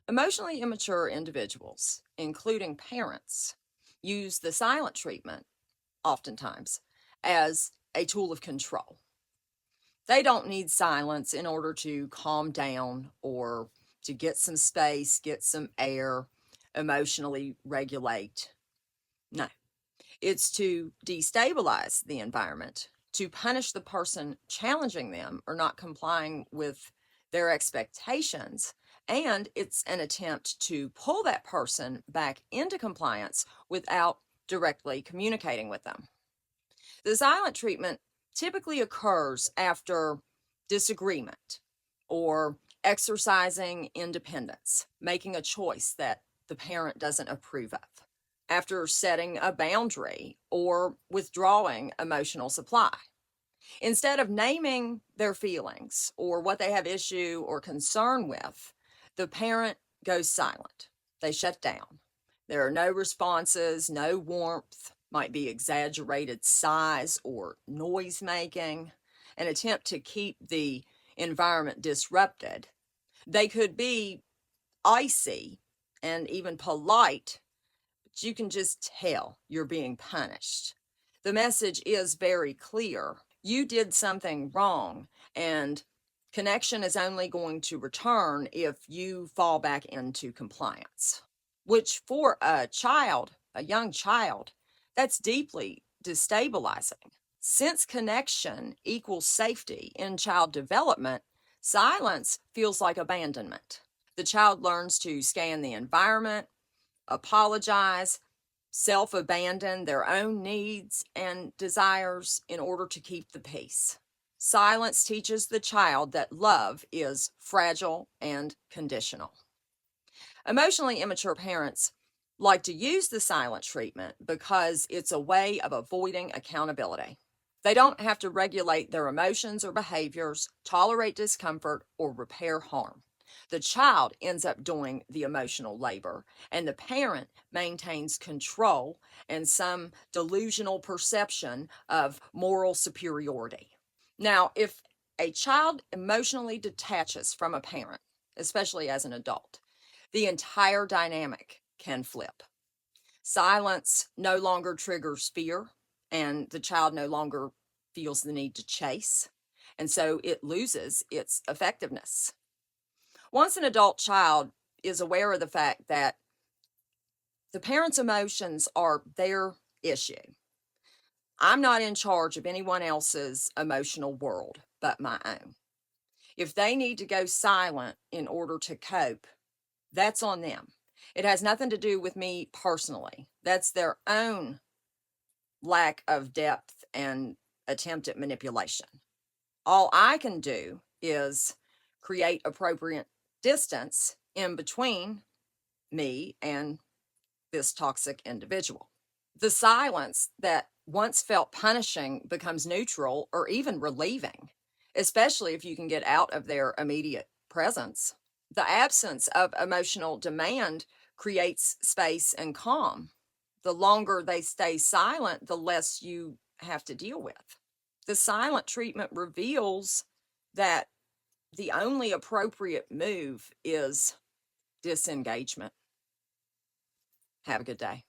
Emotionally immature individuals, including parents, use the silent treatment oftentimes as a tool of control. They don't need silence in order to calm down or to get some space, get some air, emotionally regulate. No, it's to destabilize the environment, to punish the person challenging them or not complying with their expectations. And it's an attempt to pull that person back into compliance without directly communicating with them. The silent treatment typically occurs after disagreement or exercising independence, making a choice that the parent doesn't approve of, after setting a boundary or withdrawing emotional supply. Instead of naming their feelings or what they have issue or concern with, the parent goes silent. They shut down. There are no responses, no warmth, might be exaggerated sighs or noise making, an attempt to keep the environment disrupted. They could be icy and even polite, but you can just tell you're being punished. The message is very clear. You did something wrong, and connection is only going to return if you fall back into compliance, which for a child, a young child, that's deeply destabilizing. Since connection equals safety in child development, silence feels like abandonment. The child learns to scan the environment, apologize, self abandon their own needs and desires in order to keep the peace. Silence teaches the child that love is fragile and conditional. Emotionally immature parents like to use the silent treatment because it's a way of avoiding accountability. They don't have to regulate their emotions or behaviors, tolerate discomfort, or repair harm. The child ends up doing the emotional labor, and the parent maintains control and some delusional perception of moral superiority. Now, if a child emotionally detaches from a parent, especially as an adult, the entire dynamic can flip. Silence no longer triggers fear, and the child no longer feels the need to chase, and so it loses its effectiveness. Once an adult child is aware of the fact that the parent's emotions are their issue, I'm not in charge of anyone else's emotional world but my own. If they need to go silent in order to cope, that's on them. It has nothing to do with me personally. That's their own lack of depth and attempt at manipulation. All I can do is create appropriate distance in between me and this toxic individual. The silence that once felt punishing becomes neutral or even relieving, especially if you can get out of their immediate presence. The absence of emotional demand creates space and calm. The longer they stay silent, the less you have to deal with. The silent treatment reveals that the only appropriate move is disengagement. Have a good day.